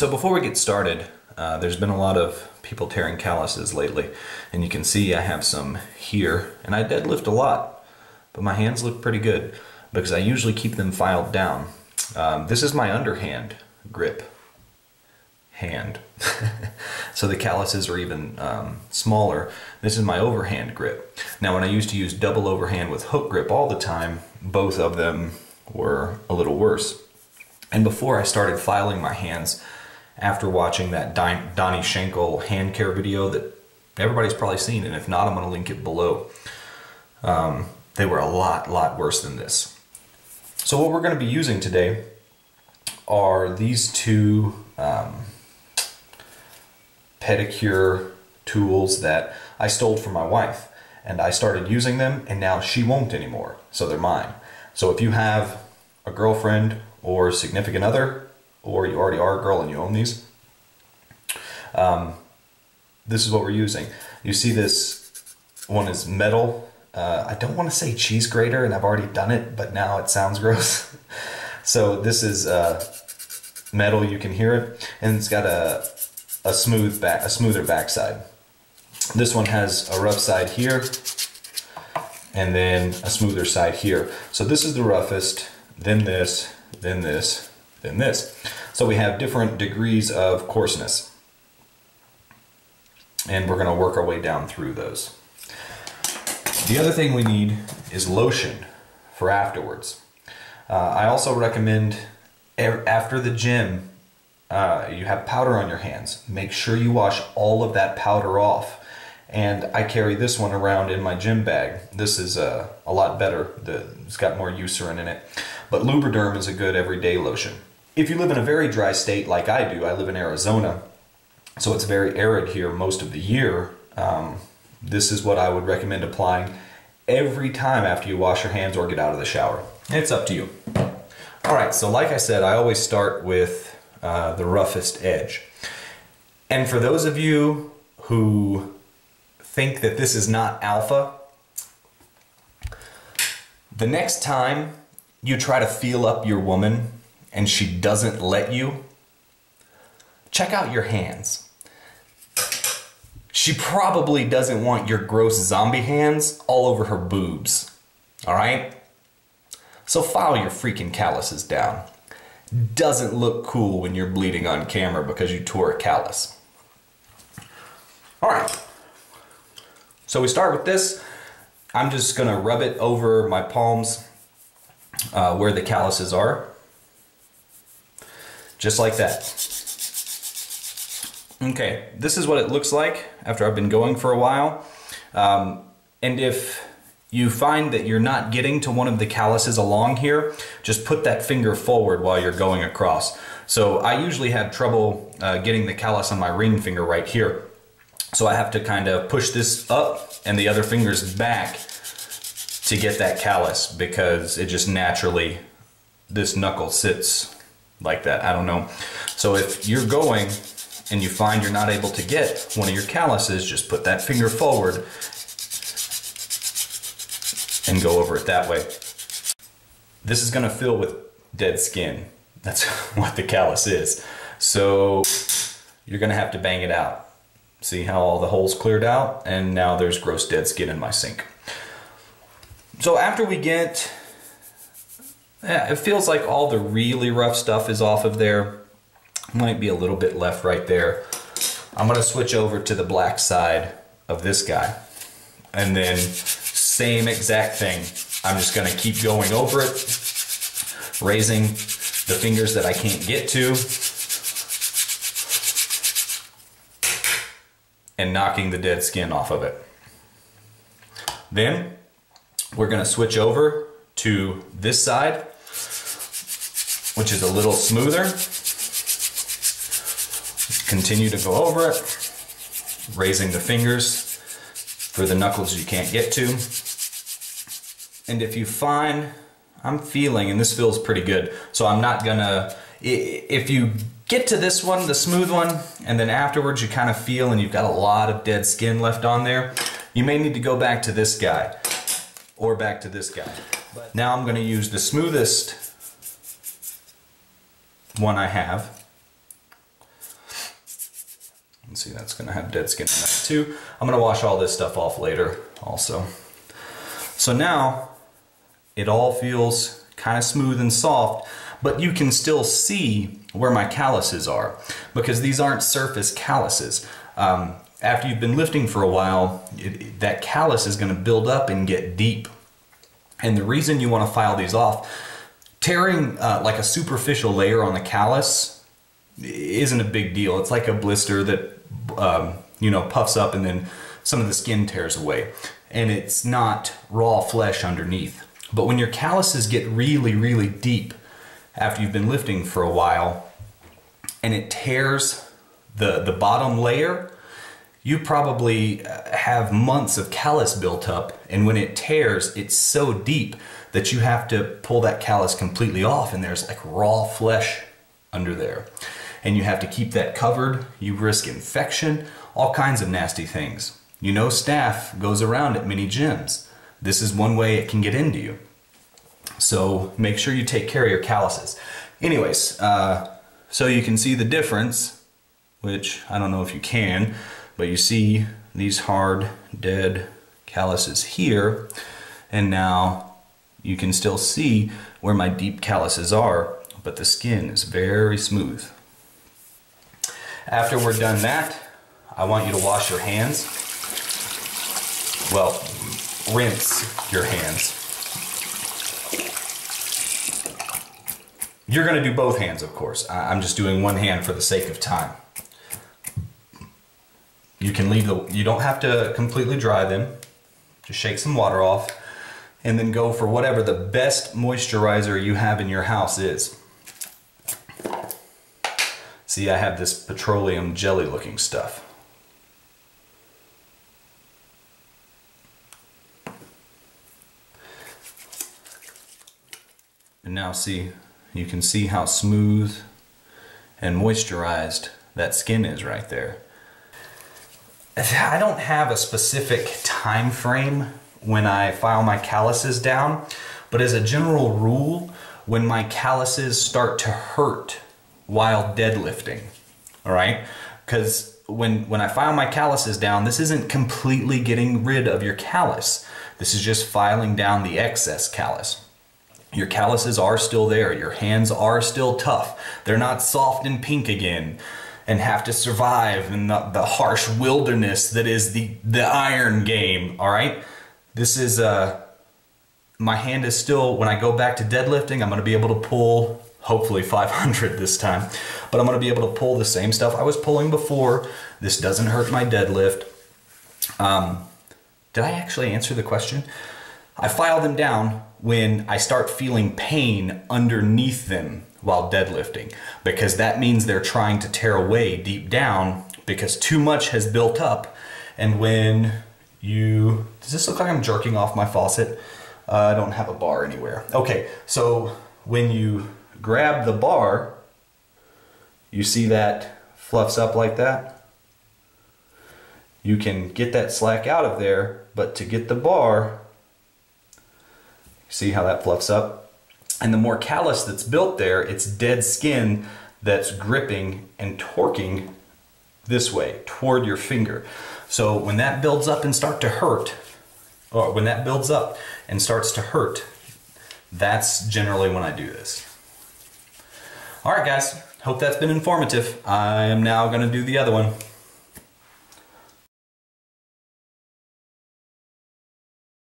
So before we get started, there's been a lot of people tearing calluses lately, and you can see I have some here, and I deadlift a lot, but my hands look pretty good because I usually keep them filed down. This is my underhand grip hand. So the calluses are even smaller. This is my overhand grip. Now when I used to use double overhand with hook grip all the time, both of them were a little worse. And before I started filing my hands, after watching that Donnie Schenkel hand care video that everybody's probably seen, and if not, I'm going to link it below, they were a lot worse than this. So what we're going to be using today are these two pedicure tools that I stole from my wife, and I started using them, and now she won't anymore, so they're mine. So if you have a girlfriend or significant other, or you already are a girl and you own these, this is what we're using. You see this one is metal. I don't want to say cheese grater, and I've already done it, but now it sounds gross. So this is metal, you can hear it, and it's got a smoother backside. This one has a rough side here, and then a smoother side here. So this is the roughest, then this, then this, then this. So we have different degrees of coarseness, and we're going to work our way down through those. The other thing we need is lotion for afterwards. I also recommend after the gym, you have powder on your hands. Make sure you wash all of that powder off. And I carry this one around in my gym bag. This is a lot better. It's got more eucerin in it. But Lubriderm is a good everyday lotion. If you live in a very dry state like I do, I live in Arizona, so it's very arid here most of the year, this is what I would recommend applying every time after you wash your hands or get out of the shower. It's up to you. Alright, so like I said, I always start with the roughest edge. And for those of you who think that this is not alpha, the next time you try to feel up your woman and she doesn't let you, check out your hands. She probably doesn't want your gross zombie hands all over her boobs, all right? So file your freaking calluses down. Doesn't look cool when you're bleeding on camera because you tore a callus. All right, so we start with this. I'm just gonna rub it over my palms where the calluses are. Just like that. Okay, this is what it looks like after I've been going for a while. And if you find that you're not getting to one of the calluses along here, just put that finger forward while you're going across. So I usually have trouble getting the callus on my ring finger right here. So I have to kind of push this up and the other finger's back to get that callus, because it just naturally, this knuckle sits like that. I don't know. So if you're going and you find you're not able to get one of your calluses, just put that finger forward and go over it that way. This is going to fill with dead skin. That's what the callus is. So you're going to have to bang it out. See how all the holes cleared out? And now there's gross dead skin in my sink. So after we get, it feels like all the really rough stuff is off of there. Might be a little bit left right there. I'm gonna switch over to the black side of this guy. And then same exact thing. I'm just gonna keep going over it, raising the fingers that I can't get to, and knocking the dead skin off of it. Then we're gonna switch over to this side, which is a little smoother. Continue to go over it, raising the fingers for the knuckles you can't get to. And if you find, I'm feeling, and this feels pretty good, so I'm not gonna, if you get to this one, the smooth one, and then afterwards you kind of feel and you've got a lot of dead skin left on there, you may need to go back to this guy or back to this guy. But now I'm going to use the smoothest one I have, And see, that's gonna have dead skin in that too. I'm gonna wash all this stuff off later also. So now it all feels kind of smooth and soft, but you can still see where my calluses are because these aren't surface calluses. After you've been lifting for a while, that callus is going to build up and get deep. And the reason you want to file these off, tearing like a superficial layer on the callus isn't a big deal. It's like a blister that you know, puffs up and then some of the skin tears away. And it's not raw flesh underneath. But when your calluses get really, really deep after you've been lifting for a while and it tears the bottom layer, you probably have months of callus built up, and when it tears, it's so deep that you have to pull that callus completely off, and there's like raw flesh under there. And you have to keep that covered. You risk infection, all kinds of nasty things. You know, staph goes around at many gyms. This is one way it can get into you. So make sure you take care of your calluses. Anyways, so you can see the difference, which I don't know if you can, but you see these hard, dead calluses here, and now you can still see where my deep calluses are, but the skin is very smooth. After we're done that, I want you to wash your hands. Well, rinse your hands. You're going to do both hands, of course. I'm just doing one hand for the sake of time. You can leave you don't have to completely dry them. Just shake some water off and then go for whatever the best moisturizer you have in your house is. See, I have this petroleum jelly looking stuff. And now see, you can see how smooth and moisturized that skin is right there. I don't have a specific time frame when I file my calluses down, but as a general rule, when my calluses start to hurt while deadlifting, all right? Because when I file my calluses down, this isn't completely getting rid of your callus. This is just filing down the excess callus. Your calluses are still there. Your hands are still tough. They're not soft and pink again and have to survive in the harsh wilderness that is the iron game, all right? This is, my hand is still, when I go back to deadlifting, I'm gonna be able to pull, hopefully 500 this time, but I'm gonna be able to pull the same stuff I was pulling before. This doesn't hurt my deadlift. Did I actually answer the question? I file them down when I start feeling pain underneath them while deadlifting, because that means they're trying to tear away deep down because too much has built up. And when you, does this look like I'm jerking off my faucet? I don't have a bar anywhere. Okay, so when you grab the bar, you see that fluffs up like that? You can get that slack out of there, but to get the bar, see how that fluffs up? And the more callus that's built there, it's dead skin that's gripping and torquing this way toward your finger. So when that builds up and starts to hurt, that's generally when I do this. All right, guys, hope that's been informative. I am now gonna do the other one.